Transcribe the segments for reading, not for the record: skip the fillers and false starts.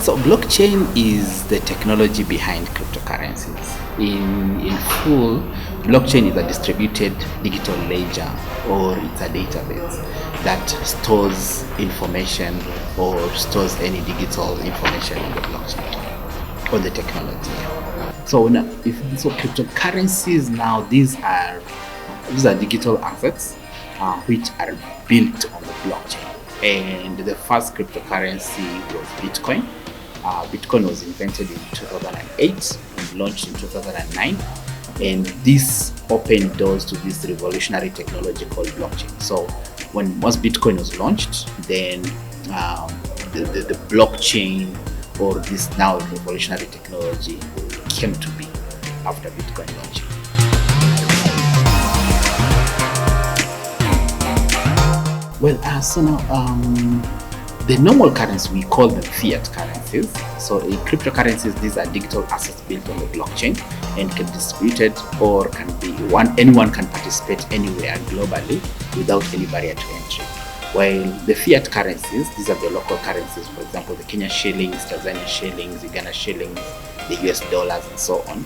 So blockchain is the technology behind cryptocurrencies. In full, blockchain is a distributed digital ledger, or it's a database that stores information or stores any digital information in the blockchain or the technology. So now, so cryptocurrencies now, these are digital assets which are built on the blockchain. And the first cryptocurrency was Bitcoin. Bitcoin was invented in 2008 and launched in 2009. And this opened doors to this revolutionary technology called blockchain. So once Bitcoin was launched, then the blockchain, or this now revolutionary technology, came to be after Bitcoin launching. Well, so now the normal currency, we call them fiat currencies. So in cryptocurrencies, these are digital assets built on the blockchain and can be distributed, or anyone can participate anywhere globally without any barrier to entry. While the fiat currencies, these are the local currencies, for example, the Kenya shillings, Tanzania shillings, Uganda shillings, the US dollars, and so on,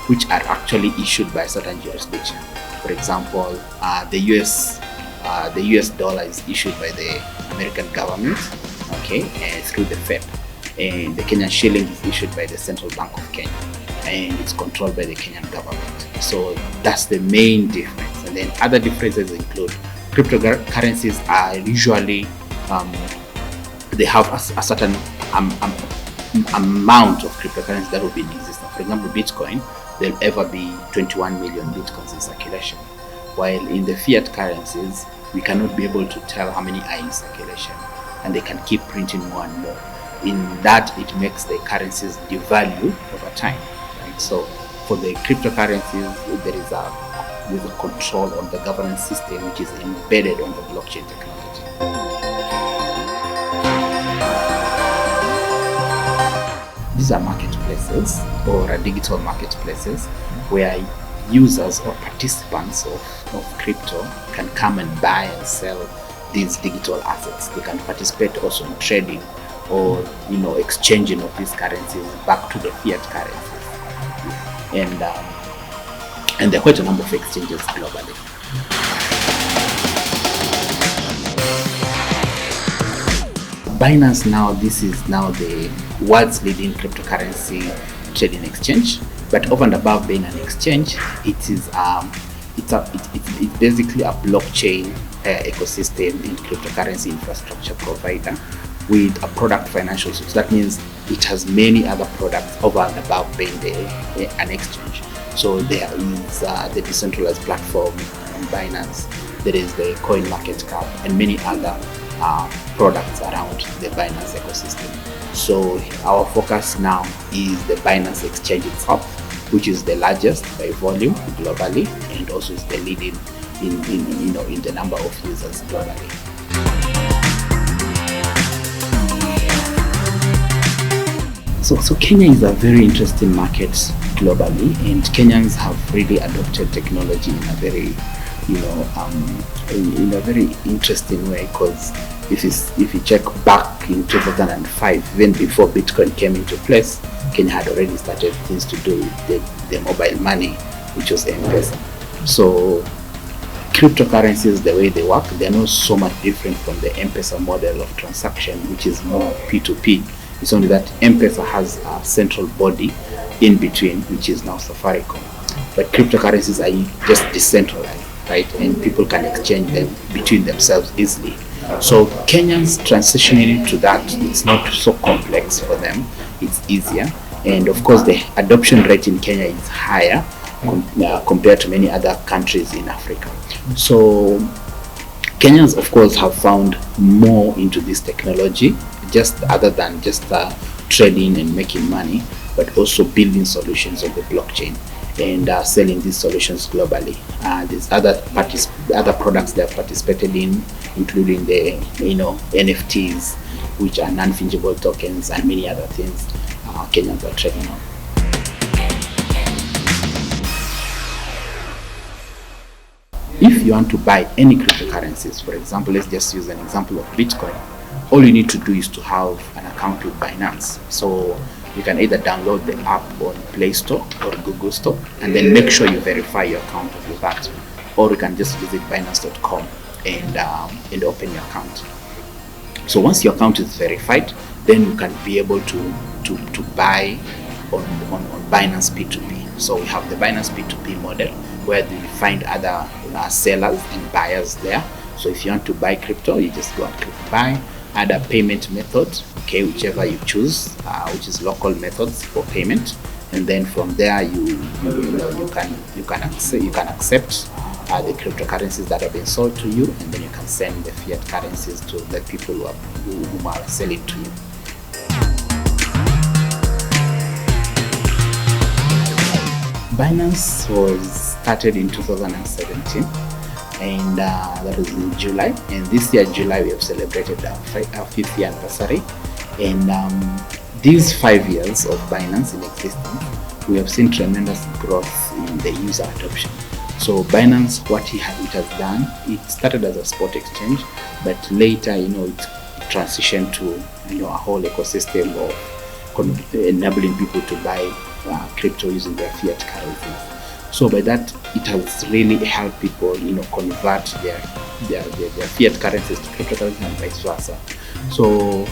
which are actually issued by a certain jurisdiction. For example, the US dollar is issued by the American government, okay, through the Fed, and the Kenyan shilling is issued by the Central Bank of Kenya, and it's controlled by the Kenyan government. So that's the main difference. And then other differences include cryptocurrencies are usually they have a certain amount of cryptocurrency that will be in existence. For example, Bitcoin, there'll ever be 21 million Bitcoins in circulation. While in the fiat currencies, we cannot be able to tell how many are in circulation, and they can keep printing more and more. In that, it makes the currencies devalue over time, right? So for the cryptocurrencies, there is a control on the governance system which is embedded on the blockchain technology. These are marketplaces, or digital marketplaces, where users or participants of crypto can come and buy and sell these digital assets. They can participate also in trading or exchanging of these currencies back to the fiat currencies. And there are quite a number of exchanges globally. Binance now, this is now the world's leading cryptocurrency trading exchange. But over and above being an exchange, it's basically a blockchain ecosystem and cryptocurrency infrastructure provider with a product financial suite. So that means it has many other products over and above being an exchange. So there is the decentralized platform on Binance, there is the coin market cap, and many other products around the Binance ecosystem. So our focus now is the Binance exchange itself, which is the largest by volume globally, and also is the leading in the number of users globally. So Kenya is a very interesting market globally, and Kenyans have really adopted technology in a very in a very interesting way, because if you check back in 2005, even before Bitcoin came into place, Kenya had already started things to do with the mobile money, which was M-Pesa. So cryptocurrencies, the way they work, they're not so much different from the M-Pesa model of transaction, which is more P2P. It's only that M-Pesa has a central body in between, which is now Safaricom. But cryptocurrencies are just decentralized, right? And people can exchange them between themselves easily. So Kenyans transitioning to that, it's not so complex for them, it's easier. And of course, the adoption rate in Kenya is higher compared to many other countries in Africa. So Kenyans, of course, have found more into this technology, just other than just trading and making money, but also building solutions on the blockchain and selling these solutions globally. There's other products they have participated in, including the NFTs, which are non-fungible tokens, and many other things Kenyans are trading on. If you want to buy any cryptocurrencies, for example, let's just use an example of Bitcoin. all you need to do is to have an account with Binance. So you can either download the app on Play Store or Google Store, and then make sure you verify your account with that. Or you can just visit Binance.com and open your account. So once your account is verified, then you can be able to buy on Binance P2P. So we have the Binance P2P model where you find other sellers and buyers there. So if you want to buy crypto, you just go and click buy, add a payment method, okay, whichever you choose, which is local methods for payment, and then from there you can accept the cryptocurrencies that have been sold to you, and then you can send the fiat currencies to the people who are selling to you. Binance was started in 2017, and that was in July. And this year, July, we have celebrated our 5th year anniversary. And these 5 years of Binance in existence, we have seen tremendous growth in the user adoption. So Binance, what it has done, it started as a spot exchange, but later, it transitioned to a whole ecosystem of enabling people to buy crypto using their fiat currencies. So by that, it has really helped people, convert their fiat currencies to cryptocurrencies and vice versa. So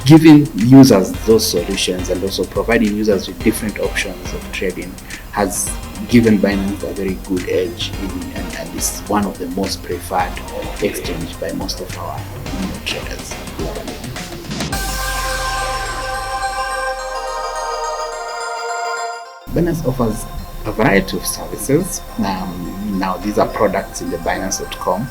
giving users those solutions and also providing users with different options of trading has given Binance a very good edge and is one of the most preferred exchange by most of our traders globally. Binance offers a variety of services. Now these are products in the Binance.com.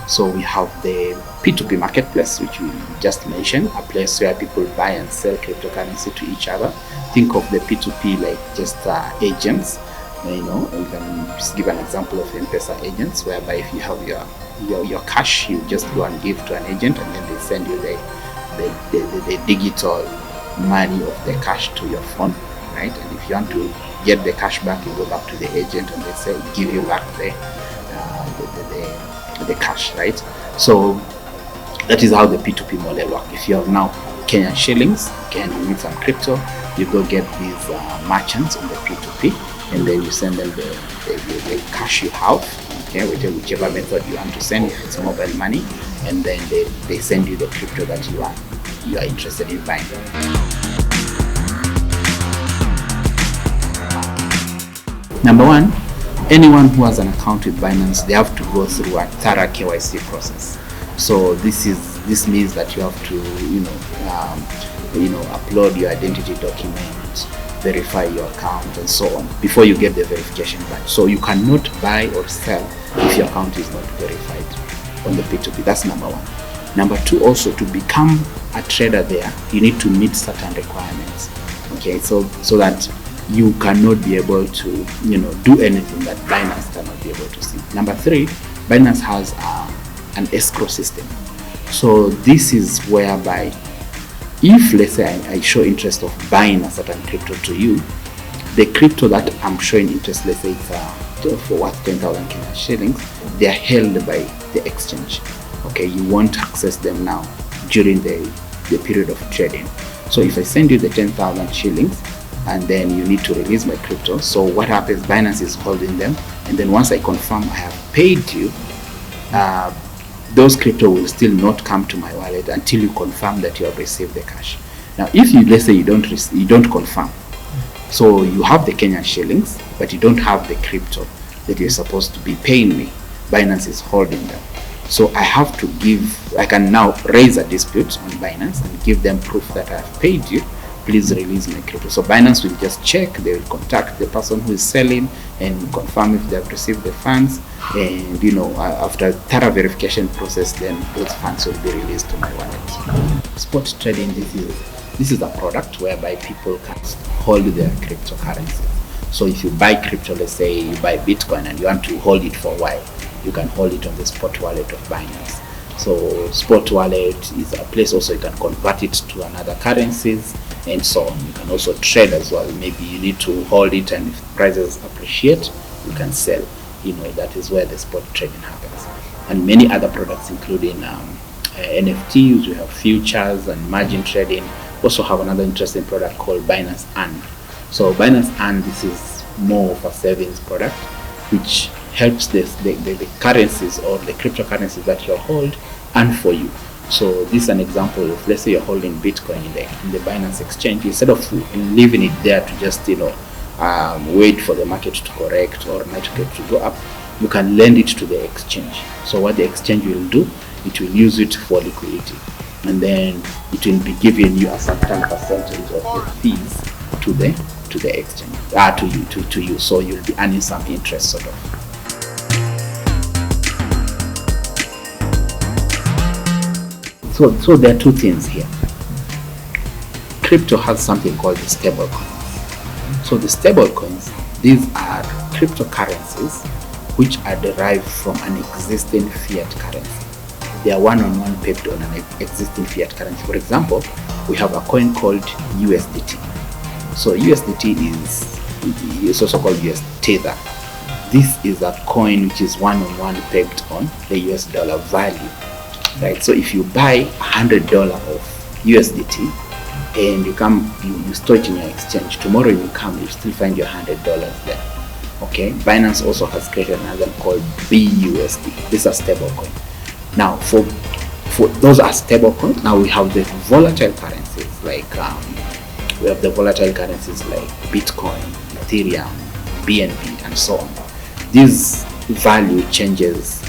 So we have the P2P marketplace, which we just mentioned, a place where people buy and sell cryptocurrency to each other. Think of the P2P like just agents. You can just give an example of M-Pesa agents, whereby if you have your cash, you just go and give to an agent, and then they send you the digital money of the cash to your phone, right? And if you want to get the cash back, you go back to the agent and they say give you back the cash, right? So that is how the P2P model works. If you have now Kenyan shillings, and you need some crypto, you go get these merchants on the P2P, and then you send them the cash you have, okay, whichever method you want to send, if it's mobile money, and then they send you the crypto that you are interested in buying. Number one, anyone who has an account with Binance, they have to go through a thorough KYC process. So this means that you have to upload your identity document, verify your account, and so on before you get the verification badge. So you cannot buy or sell if your account is not verified on the P2P. That's number one. Number two, also to become a trader there, you need to meet certain requirements. Okay, so that you cannot be able to do anything that Binance cannot be able to see. Number three, Binance has an escrow system. So this is whereby if, let's say, I show interest of buying a certain crypto to you, the crypto that I'm showing interest, let's say it's for worth 10,000 Kenyan shillings, they are held by the exchange. Okay, you won't access them now during the period of trading. So if I send you the 10,000 shillings, and then you need to release my crypto. So what happens, Binance is holding them, and then once I confirm I have paid you, those crypto will still not come to my wallet until you confirm that you have received the cash. Now if let's say you don't confirm, so you have the Kenyan shillings but you don't have the crypto that you're supposed to be paying me, Binance is holding them. So I can now raise a dispute on Binance and give them proof that I have paid you. Please release my crypto. So Binance will just check, they will contact the person who is selling and confirm if they have received the funds, and after thorough verification process, then those funds will be released to my wallet. Spot trading, this is a product whereby people can hold their cryptocurrency. So if you buy crypto, let's say you buy Bitcoin and you want to hold it for a while, you can hold it on the spot wallet of Binance. So spot wallet is a place also you can convert it to another currencies and so on. You can also trade as well. Maybe you need to hold it, and if prices appreciate, you can sell. That is where the spot trading happens. And many other products, including NFTs, we have futures and margin trading. We also have another interesting product called Binance Earn. So Binance Earn, this is more of a savings product which helps the currencies or the cryptocurrencies that you hold earn for you. So this is an example of, let's say you're holding Bitcoin in the Binance exchange. Instead of leaving it there to just wait for the market to correct or market to go up, you can lend it to the exchange. So what the exchange will do, it will use it for liquidity, and then it will be giving you a certain percentage of the fees to the exchange, to you. So you'll be earning some interest sort of. So there are two things here. Crypto has something called the stable coins. So the stable coins, these are cryptocurrencies which are derived from an existing fiat currency. They are one-on-one pegged on an existing fiat currency. For example, we have a coin called USDT. So USDT is also called US Tether. This is a coin which is one-on-one pegged on the US dollar value. Right, so if you buy $100 of USDT and you store it in your exchange, tomorrow you still find your $100 there. Okay, Binance also has created another called BUSD. This is a stable coin. Now, for those are stable coins. Now we have the volatile currencies like Bitcoin, Ethereum, BNB, and so on. This value changes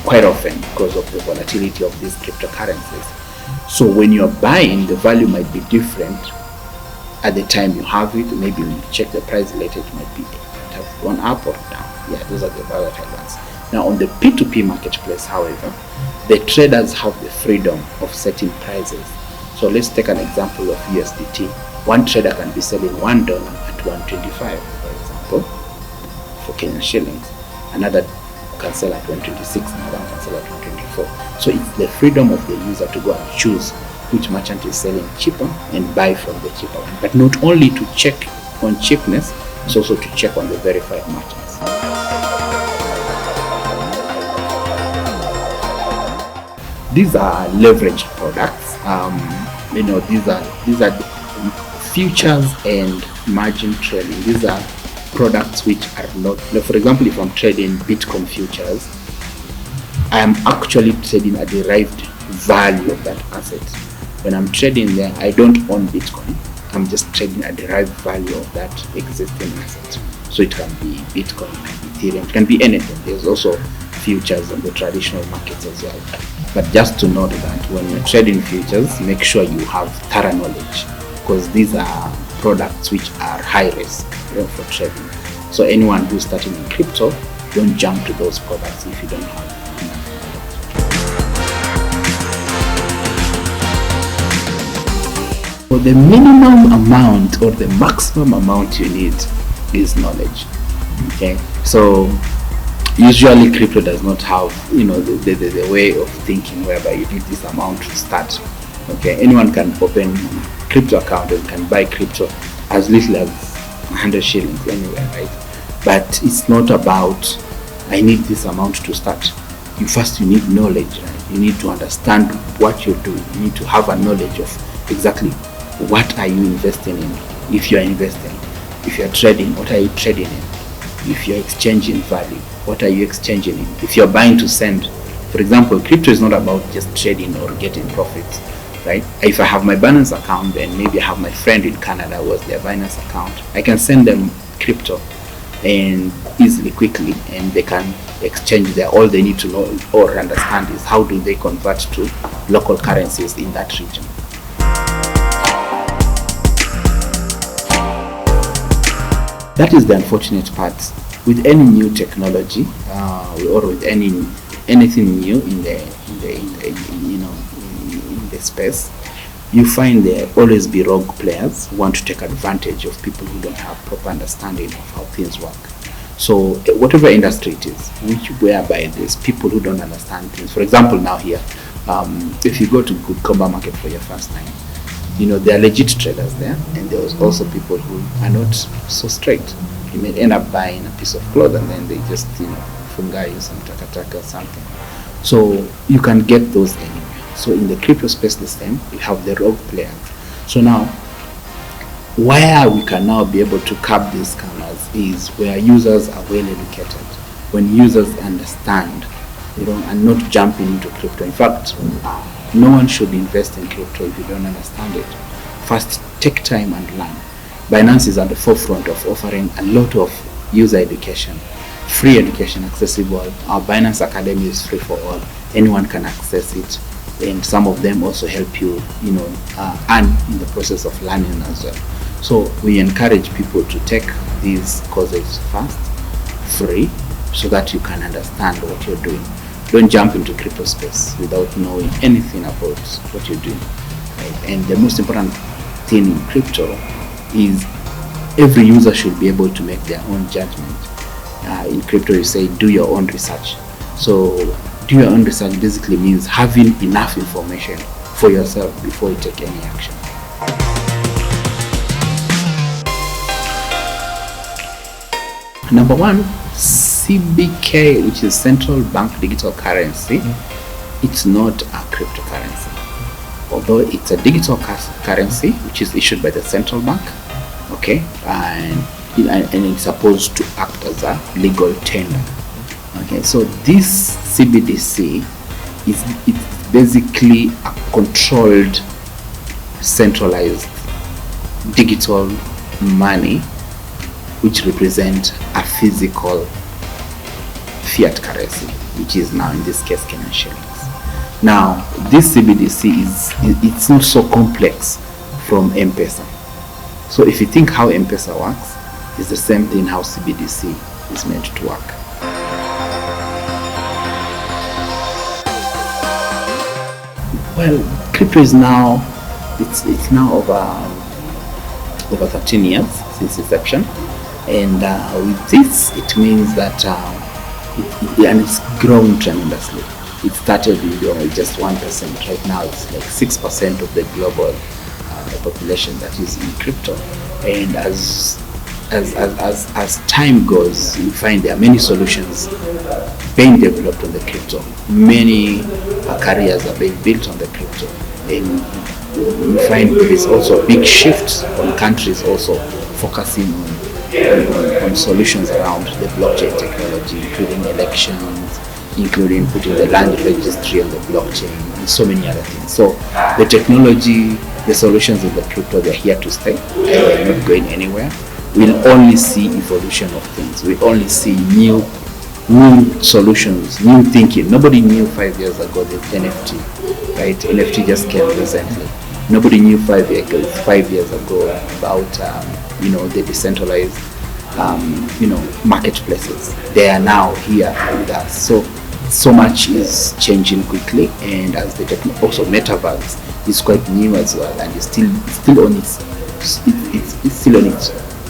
quite often because of the volatility of these cryptocurrencies. So when you're buying, the value might be different at the time you have it. Maybe when you check the price later, it might have gone up or down. Yeah, those are the volatile ones. Now on the P2P marketplace, however, the traders have the freedom of setting prices. So let's take an example of USDT. One trader can be selling $1 at 125, for example, for Kenyan shillings. Another can sell at 126, another can sell at 124. So it's the freedom of the user to go and choose which merchant is selling cheaper and buy from the cheaper one. But not only to check on cheapness, it's also to check on the verified merchants. These are leveraged products. These are futures and margin trading. These are products which are not, for example, if I'm trading Bitcoin futures, I am actually trading a derived value of that asset. When I'm trading there, I don't own Bitcoin. I'm just trading a derived value of that existing asset. So it can be Bitcoin, it can be Ethereum, it can be anything. There's also futures on the traditional markets as well. But just to note that when you're trading futures, make sure you have thorough knowledge, because these are products which are high risk for trading. So anyone who's starting in crypto, don't jump to those products if you don't have enough knowledge. So the minimum amount or the maximum amount you need is knowledge. Okay, so usually crypto does not have the way of thinking whereby you need this amount to start. Okay, anyone can open a crypto account and can buy crypto as little as 100 shillings anywhere, right? But it's not about I need this amount to start. You need knowledge, right? You need to understand what you're doing. You need to have a knowledge of exactly what are you investing in. If you're investing, if you're trading, what are you trading in? If you're exchanging value, what are you exchanging in? If you're buying to send, for example, crypto is not about just trading or getting profits, right? If I have my Binance account and maybe I have my friend in Canada who has their Binance account, I can send them crypto and easily, quickly, and they can exchange there. All they need to know or understand is how do they convert to local currencies in that region. That is the unfortunate part with any new technology or with anything new in the space. You find there always be rogue players who want to take advantage of people who don't have proper understanding of how things work. So whatever industry it is, whereby there's people who don't understand things. For example, now here, if you go to Comba Market for your first time, there are legit traders there, and there's also people who are not so straight. You may end up buying a piece of cloth and then they just funga you some taka or something. So you can get those anywhere. So in the crypto space the same, we have the rogue players. So now, where we can now be able to curb these scammers is where users are well educated, when users understand, and not jumping into crypto. In fact, no one should invest in crypto if you don't understand it. First, take time and learn. Binance is at the forefront of offering a lot of user education, free education accessible. Our Binance Academy is free for all. Anyone can access it, and some of them also help you, earn in the process of learning as well. So we encourage people to take these courses first, free, so that you can understand what you're doing. Don't jump into crypto space without knowing anything about what you're doing. Right? And the most important thing in crypto is every user should be able to make their own judgment. In crypto, you say do your own research. So do your own research basically means having enough information for yourself before you take any action. Number one, CBK, which is central bank digital currency. It's not a cryptocurrency, although it's a digital currency which is issued by the central bank. Okay, and it's supposed to act as a legal tender. Okay, so this CBDC it's basically a controlled, centralized digital money which represent a physical fiat currency, which is now in this case Kenyan shillings. Now this CBDC it's not so complex from M-Pesa. So if you think how M-Pesa works, it's the same thing how CBDC is meant to work. Well, crypto is now it's now over 13 years since inception, and with this it means that and it's growing tremendously. It started with just 1%. Right now it's like 6% of the global population that is in crypto. And as time goes, you find there are many solutions being developed on the crypto. Many careers are being built on the crypto, and you find there is also a big shift on countries also focusing on solutions around the blockchain technology, including elections, including putting the land registry on the blockchain, and so many other things. So the technology, the solutions in the crypto, they're here to stay. They're not going anywhere. We'll only see evolution of things. We'll only see new solutions, new thinking. Nobody knew 5 years ago the NFT, right? NFT just came recently. Nobody knew 5 years ago about the decentralized marketplaces. They are now here with us. So much is changing quickly, and as the also metaverse is quite new as well, and it's still on its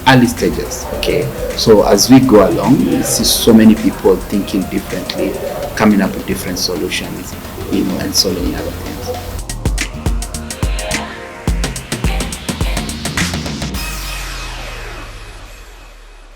early stages. Okay, so as we go along, we see so many people thinking differently, coming up with different solutions, and so many other things.